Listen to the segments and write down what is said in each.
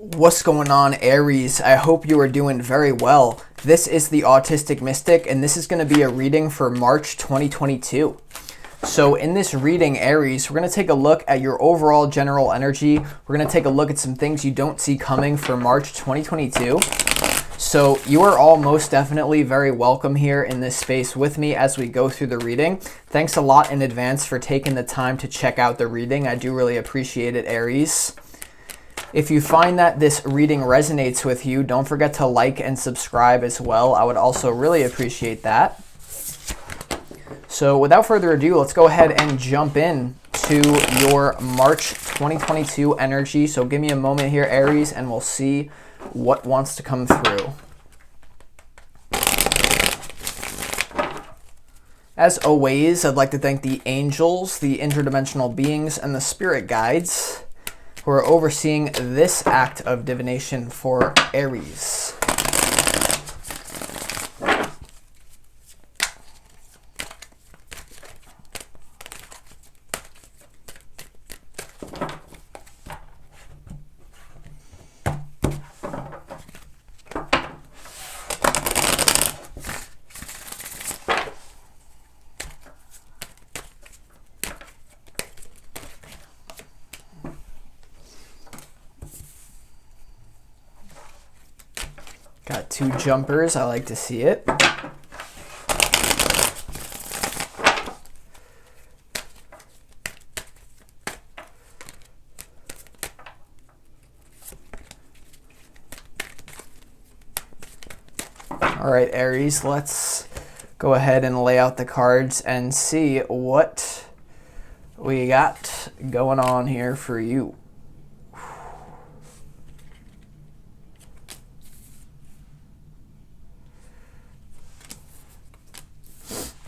What's going on, Aries? I hope you are doing very well. This is the Autistic Mystic, and this is going to be a reading for March 2022. So in this reading, Aries, we're going to take a look at your overall general energy. We're going to take a look at some things you don't see coming for March 2022. So you are all most definitely very welcome here in this space with me as we go through the reading. Thanks a lot in advance for taking the time to check out the reading. I do really appreciate it, Aries. If you find that this reading resonates with you, don't forget to like and subscribe as well. I would also really appreciate that. So without further ado, let's go ahead and jump in to your March 2022 energy. So give me a moment here, Aries, and we'll see what wants to come through. As always, I'd like to thank the angels, the interdimensional beings, and the spirit guides who are overseeing this act of divination for Aries. Got two jumpers. I like to see it. All right, Aries, let's go ahead and lay out the cards and see what we got going on here for you.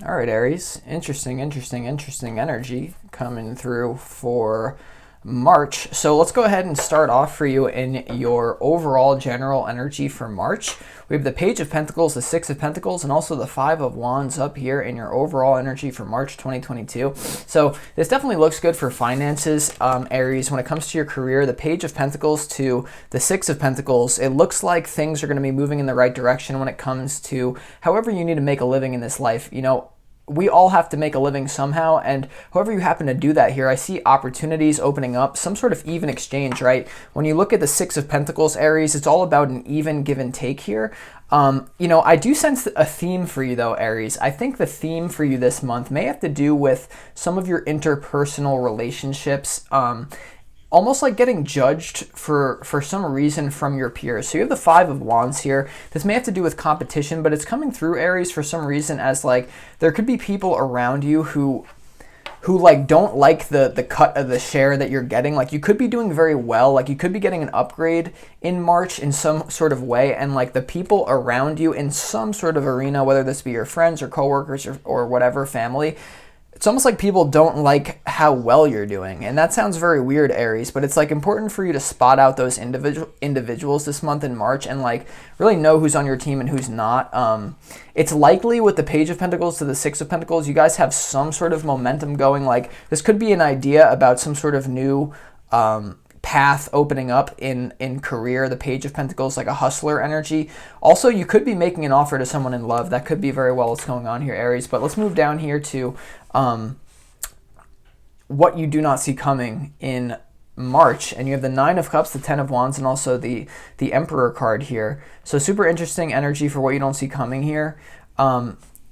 All right, Aries, interesting energy coming through for March. So let's go ahead and start off for you in your overall general energy for March. We have the Page of Pentacles, the Six of Pentacles, and also the Five of Wands up here in your overall energy for March 2022. So this definitely looks good for finances, Aries. When it comes to your career, the Page of Pentacles to the Six of Pentacles, it looks like things are going to be moving in the right direction when it comes to however you need to make a living in this life. You know, we all have to make a living somehow, and however you happen to do that here, I see opportunities opening up, some sort of even exchange, right? When you look at the Six of Pentacles, Aries, it's all about an even give and take here. You know, I do sense a theme for you though, Aries. I think the theme for you this month may have to do with some of your interpersonal relationships, almost like getting judged for some reason from your peers. So you have the Five of Wands here. This may have to do with competition, but it's coming through, Aries, for some reason as like there could be people around you who like don't like the cut of the share that you're getting. Like you could be doing very well, like you could be getting an upgrade in March in some sort of way, and like the people around you in some sort of arena, whether this be your friends or coworkers or whatever, family, it's almost like people don't like how well you're doing. And that sounds very weird, Aries, but it's like important for you to spot out those individuals this month in March and like really know who's on your team and who's not. It's likely with the Page of Pentacles to the Six of Pentacles, you guys have some sort of momentum going. Like this could be an idea about some sort of new path opening up in career. The Page of Pentacles, like a hustler energy. Also, you could be making an offer to someone in love. That could be very well what's going on here, Aries. But let's move down here to what you do not see coming in March. And you have the Nine of Cups, the Ten of Wands, and also the Emperor card here. So super interesting energy for what you don't see coming here.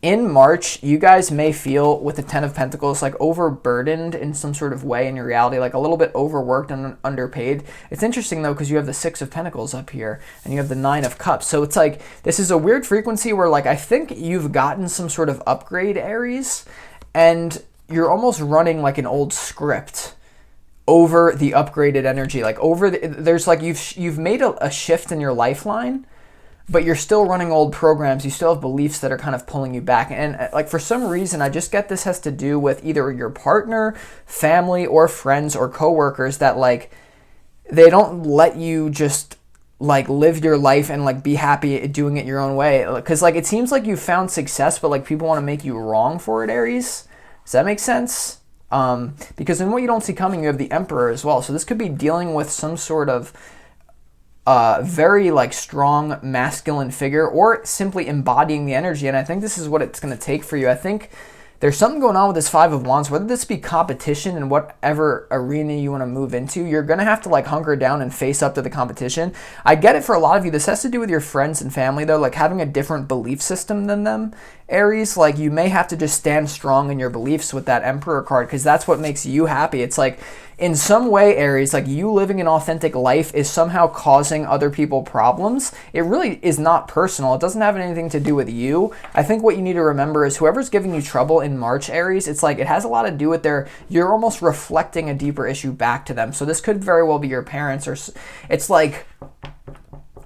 In March, you guys may feel with the Ten of Pentacles like overburdened in some sort of way in your reality, like a little bit overworked and underpaid. It's interesting though, because you have the Six of Pentacles up here and you have the Nine of Cups. So it's like, this is a weird frequency where like, I think you've gotten some sort of upgrade, Aries, and you're almost running like an old script over the upgraded energy. Like there's like, you've made a shift in your lifeline, but you're still running old programs. You still have beliefs that are kind of pulling you back. And like for some reason, I just get this has to do with either your partner, family, or friends or coworkers that like, they don't let you just like live your life and like be happy at doing it your own way. Because like it seems like you found success, but like people want to make you wrong for it, Aries. Does that make sense? Because in what you don't see coming, you have the Emperor as well. So this could be dealing with some sort of very like strong masculine figure, or simply embodying the energy. And I think this is what it's going to take for you. I think there's something going on with this Five of Wands, whether this be competition in whatever arena you want to move into. You're going to have to like hunker down and face up to the competition. I get it for a lot of you. This has to do with your friends and family though, like having a different belief system than them. Aries, like you may have to just stand strong in your beliefs with that Emperor card, because that's what makes you happy. It's like in some way, Aries, like you living an authentic life is somehow causing other people problems. It really is not personal. It doesn't have anything to do with you. I think what you need to remember is whoever's giving you trouble in March, Aries, it's like it has a lot to do with you're almost reflecting a deeper issue back to them. So this could very well be your parents, or it's like,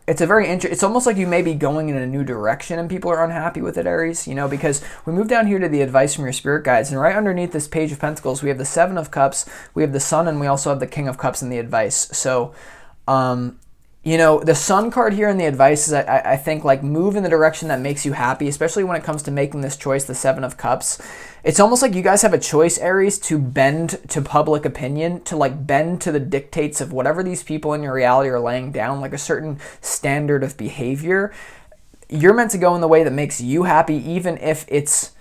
it's almost like you may be going in a new direction and people are unhappy with it, Aries, you know, because we move down here to the advice from your spirit guides, and right underneath this Page of Pentacles, we have the Seven of Cups, we have the Sun, and we also have the King of Cups in the advice. So, you know, the Sun card here in the advice is, I think, like move in the direction that makes you happy, especially when it comes to making this choice, the Seven of Cups. It's almost like you guys have a choice, Aries, to bend to public opinion, to like bend to the dictates of whatever these people in your reality are laying down, like a certain standard of behavior. You're meant to go in the way that makes you happy, even if it's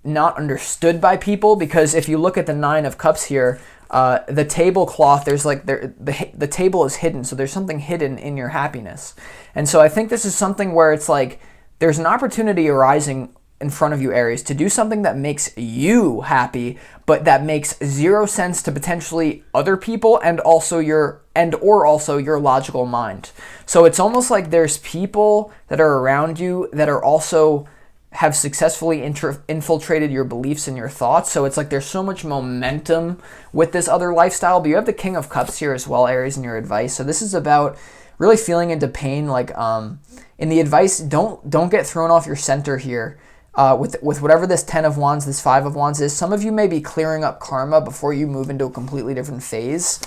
not understood by people, because if you look at the Nine of Cups here, the tablecloth, there's like the table is hidden, so there's something hidden in your happiness. And so I think this is something where it's like there's an opportunity arising in front of you, Aries, to do something that makes you happy, but that makes zero sense to potentially other people and also your logical mind. So it's almost like there's people that are around you that are also have successfully infiltrated your beliefs and your thoughts. So it's like there's so much momentum with this other lifestyle, but you have the King of Cups here as well, Aries, in your advice. So this is about really feeling into pain. Like in the advice, don't get thrown off your center here. With whatever this 10 of Wands, this 5 of Wands is. Some of you may be clearing up karma before you move into a completely different phase.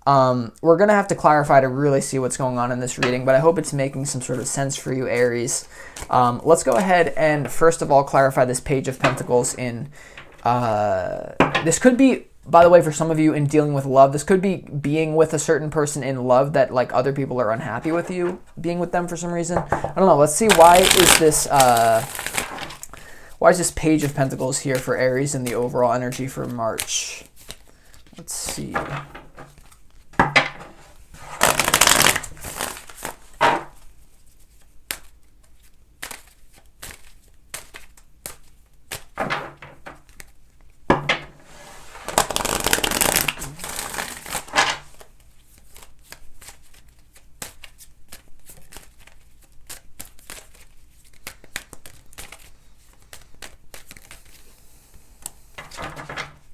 We're going to have to clarify to really see what's going on in this reading, but I hope it's making some sort of sense for you, Aries. Let's go ahead and first of all clarify this Page of Pentacles in... this could be, by the way, for some of you in dealing with love, this could be being with a certain person in love that like other people are unhappy with you being with them for some reason. I don't know. Let's see, why is this Page of Pentacles here for Aries in the overall energy for March? Let's see.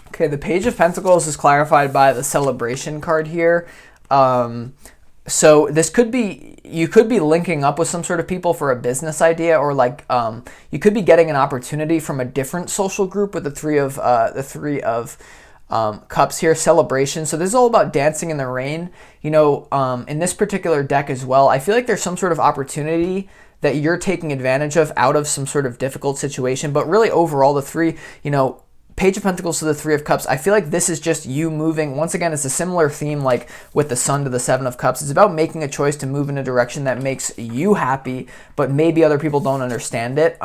Okay, the Page of Pentacles is clarified by the Celebration card here. So this could be, you could be linking up with some sort of people for a business idea, or like you could be getting an opportunity from a different social group with the Three of Cups here, Celebration. So this is all about dancing in the rain. You know, in this particular deck as well, I feel like there's some sort of opportunity that you're taking advantage of out of some sort of difficult situation. But really overall, the three, you know, Page of Pentacles to the Three of Cups, I feel like this is just you moving. Once again, it's a similar theme like with the Sun to the Seven of Cups. It's about making a choice to move in a direction that makes you happy, but maybe other people don't understand it.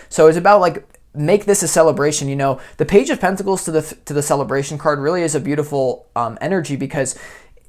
So it's about like, make this a celebration. You know, the Page of Pentacles to the Celebration card really is a beautiful energy, because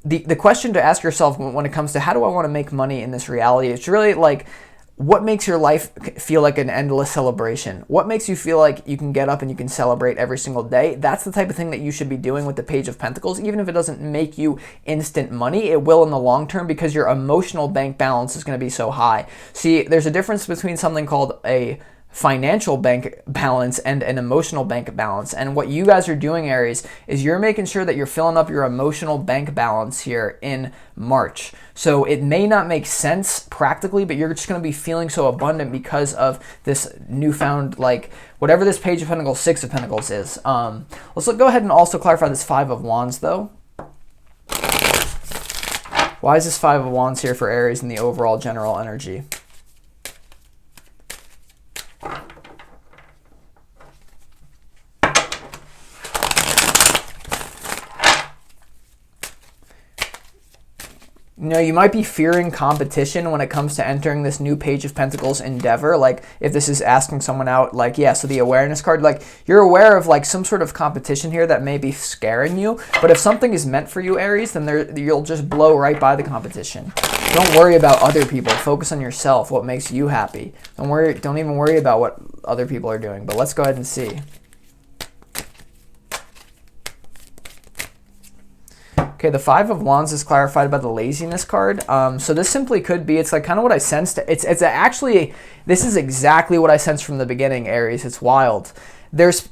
the question to ask yourself when it comes to how do I want to make money in this reality, it's really like, what makes your life feel like an endless celebration? What makes you feel like you can get up and you can celebrate every single day? That's the type of thing that you should be doing with the Page of Pentacles. Even if it doesn't make you instant money, it will in the long term, because your emotional bank balance is going to be so high. See, there's a difference between something called a financial bank balance and an emotional bank balance. And what you guys are doing, Aries, is you're making sure that you're filling up your emotional bank balance here in March. So it may not make sense practically, but you're just going to be feeling so abundant because of this newfound, like, whatever this Page of Pentacles, Six of Pentacles is. Let's go ahead and also clarify this Five of Wands, though. Why is this Five of Wands here for Aries in the overall general energy? You know, you might be fearing competition when it comes to entering this new Page of Pentacles endeavor. Like, if this is asking someone out, like, yeah, so the awareness card, like, you're aware of, like, some sort of competition here that may be scaring you. But if something is meant for you, Aries, then you'll just blow right by the competition. Don't worry about other people. Focus on yourself, what makes you happy. Don't even worry about what other people are doing. But let's go ahead and see. Okay, the Five of Wands is clarified by the laziness card. So this simply could be, it's like kind of what I sensed. It's actually, this is exactly what I sensed from the beginning, Aries. It's wild. There's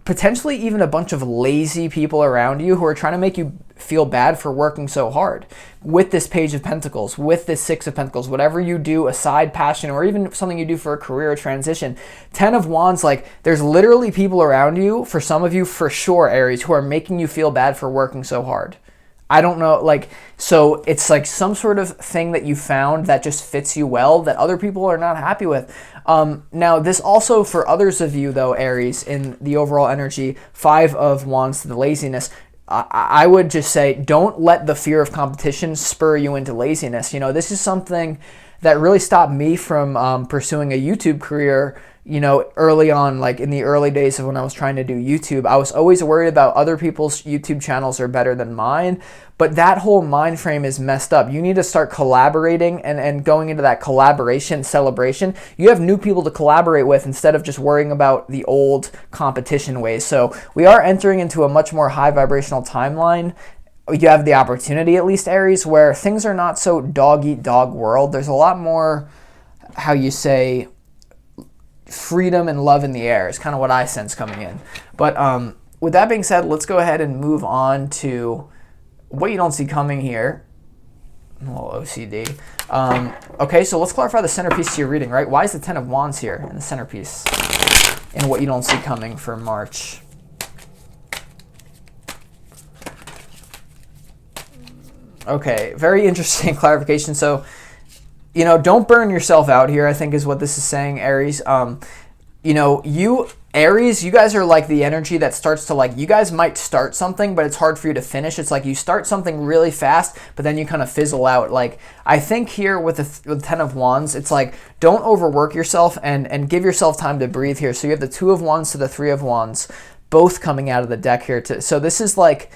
potentially even a bunch of lazy people around you who are trying to make you feel bad for working so hard. With this Page of Pentacles, with this Six of Pentacles, whatever you do, a side passion, or even something you do for a career transition. 10 of Wands, like, there's literally people around you, for some of you, for sure, Aries, who are making you feel bad for working so hard. I don't know, like, so it's like some sort of thing that you found that just fits you well that other people are not happy with. Now, this also, for others of you, though, Aries, in the overall energy, Five of Wands to the laziness, I would just say, don't let the fear of competition spur you into laziness. You know, this is something that really stopped me from pursuing a YouTube career, you know, early on, like in the early days of when I was trying to do YouTube. I was always worried about other people's YouTube channels are better than mine, but that whole mind frame is messed up. You need to start collaborating and going into that collaboration celebration. You have new people to collaborate with instead of just worrying about the old competition ways. So we are entering into a much more high vibrational timeline. You have the opportunity, at least, Aries, where things are not so dog-eat-dog world. There's a lot more, how you say, freedom and love in the air is kind of what I sense coming in. But with that being said, let's go ahead and move on to what you don't see coming here. A little OCD. Okay, so let's clarify the centerpiece to your reading, right? Why is the 10 of Wands here in the centerpiece and what you don't see coming for March? Okay, very interesting clarification. So, you know, don't burn yourself out here, I think is what this is saying, Aries. You know, Aries, you guys are like the energy that starts to, like, you guys might start something, but it's hard for you to finish. It's like you start something really fast, but then you kind of fizzle out. Like, I think here with the 10 of Wands, it's like, don't overwork yourself and give yourself time to breathe here. So you have the 2 of Wands to the 3 of Wands, both coming out of the deck here. So this is like,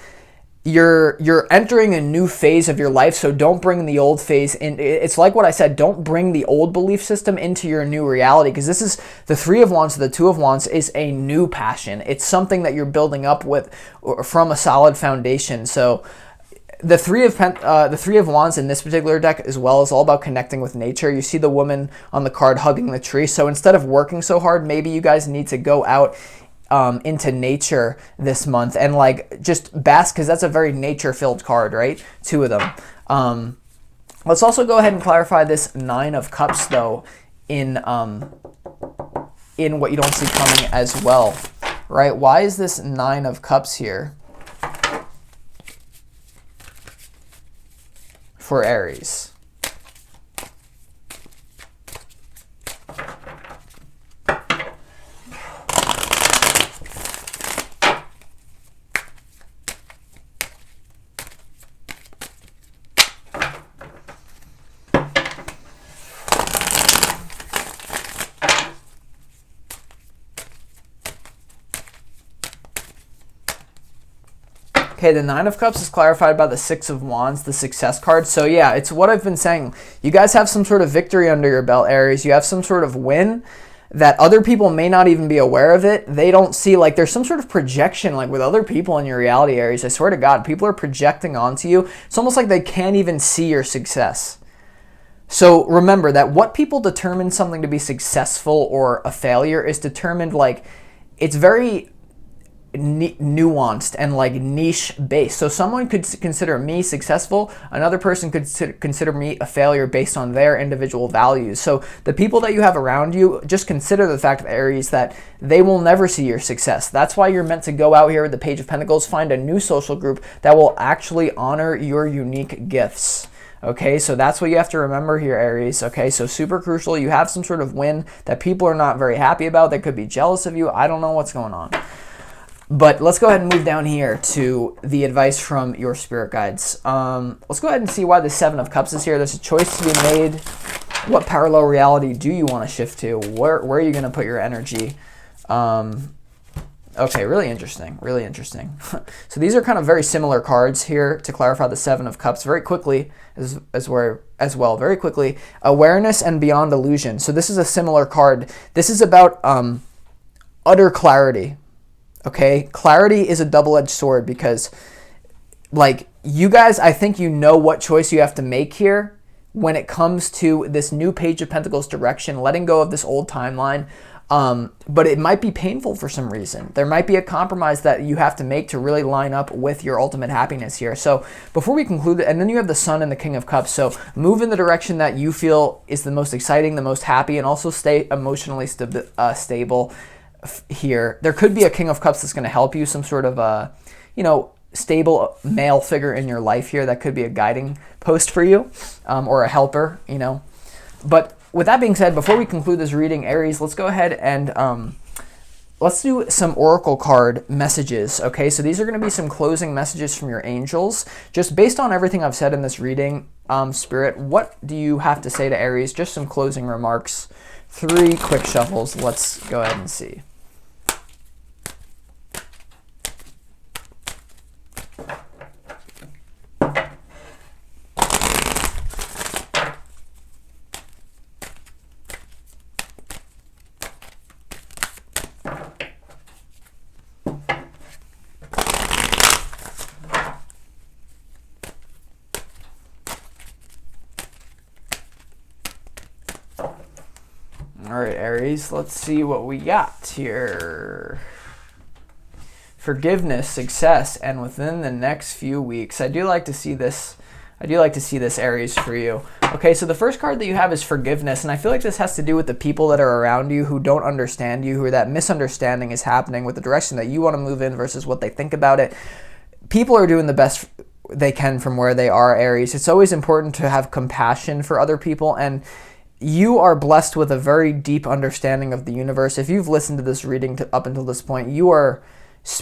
you're entering a new phase of your life, so don't bring the old phase in. It's like what I said, don't bring the old belief system into your new reality, because this is the 3 of Wands to the 2 of Wands is a new passion. It's something that you're building up with from a solid foundation. So the 3 of Wands in this particular deck as well is all about connecting with nature. You see the woman on the card hugging the tree. So instead of working so hard, maybe you guys need to go out into nature this month and like just bask, because that's a very nature-filled card, right? 2 of them. Let's also go ahead and clarify this 9 of Cups though in what you don't see coming as well, right? Why is this 9 of Cups here for Aries? Okay, the 9 of Cups is clarified by the 6 of Wands, the success card. So yeah, it's what I've been saying. You guys have some sort of victory under your belt, Aries. You have some sort of win that other people may not even be aware of it. They don't see, like, there's some sort of projection, like with other people in your reality, Aries. I swear to God, people are projecting onto you. It's almost like they can't even see your success. So remember that what people determine something to be successful or a failure is determined, like, it's very nuanced and like niche based. So someone could consider me successful, another person could consider me a failure based on their individual values. So the people that you have around you, just consider the fact, Aries, that they will never see your success. That's why you're meant to go out here with the Page of Pentacles, find a new social group that will actually honor your unique gifts. Okay, so that's what you have to remember here, Aries. Okay, so super crucial. You have some sort of win that people are not very happy about. They could be jealous of you. I don't know what's going on. But let's go ahead and move down here to the advice from your spirit guides. Let's go ahead and see why the Seven of Cups is here. There's a choice to be made. What parallel reality do you want to shift to? Where are you going to put your energy? Okay, really interesting, really interesting. So these are kind of very similar cards here to clarify the Seven of Cups very quickly as well, very quickly. Awareness and beyond illusion. So this is a similar card. This is about utter clarity. Okay, clarity is a double-edged sword because, like, you guys, I think you know what choice you have to make here when it comes to this new Page of Pentacles direction, letting go of this old timeline. But it might be painful for some reason. There might be a compromise that you have to make to really line up with your ultimate happiness here. So before we conclude, and then you have the Sun and the King of Cups. So move in the direction that you feel is the most exciting, the most happy, and also stay emotionally stable here. There could be a King of Cups that's going to help you, some sort of stable male figure in your life here that could be a guiding post for you, or a helper, But with that being said, before we conclude this reading, Aries, let's go ahead and let's do some oracle card messages. Okay, so these are going to be some closing messages from your angels. Just based on everything I've said in this reading, Spirit, what do you have to say to Aries? Just some closing remarks. 3 quick shuffles. Let's go ahead and see. All right, Aries, let's see what we got here. Forgiveness, success, and within the next few weeks. I do like to see this, Aries, for you. Okay, so the first card that you have is forgiveness, and I feel like this has to do with the people that are around you who don't understand you, who that misunderstanding is happening with the direction that you want to move in versus what they think about it. People are doing the best they can from where they are, Aries. It's always important to have compassion for other people, and you are blessed with a very deep understanding of the universe. If you've listened to this reading up until this point, you are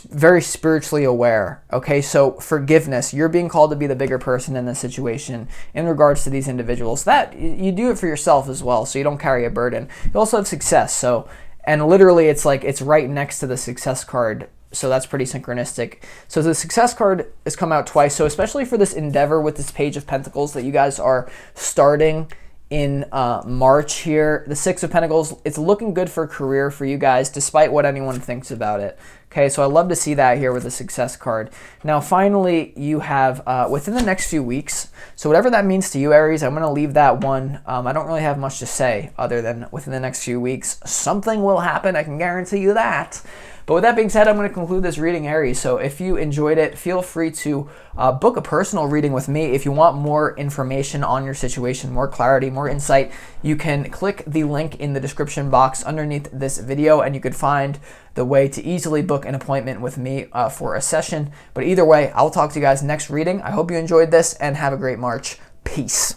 very spiritually aware. Okay, so forgiveness. You're being called to be the bigger person in this situation in regards to these individuals. That you do it for yourself as well, so you don't carry a burden. You also have success. So, and literally, it's like it's right next to the success card. So that's pretty synchronistic. So the success card has come out twice. So especially for this endeavor with this Page of Pentacles that you guys are starting in March here, the Six of Pentacles, it's looking good for career for you guys, despite what anyone thinks about it. Okay, so I love to see that here with the success card. Now, finally, you have within the next few weeks, so whatever that means to you, Aries, I'm going to leave that one. I don't really have much to say other than within the next few weeks, something will happen. I can guarantee you that. But with that being said, I'm going to conclude this reading, Aries. So if you enjoyed it, feel free to book a personal reading with me. If you want more information on your situation, more clarity, more insight, you can click the link in the description box underneath this video, and you could find the way to easily book an appointment with me for a session. But either way, I'll talk to you guys next reading. I hope you enjoyed this, and have a great March. Peace.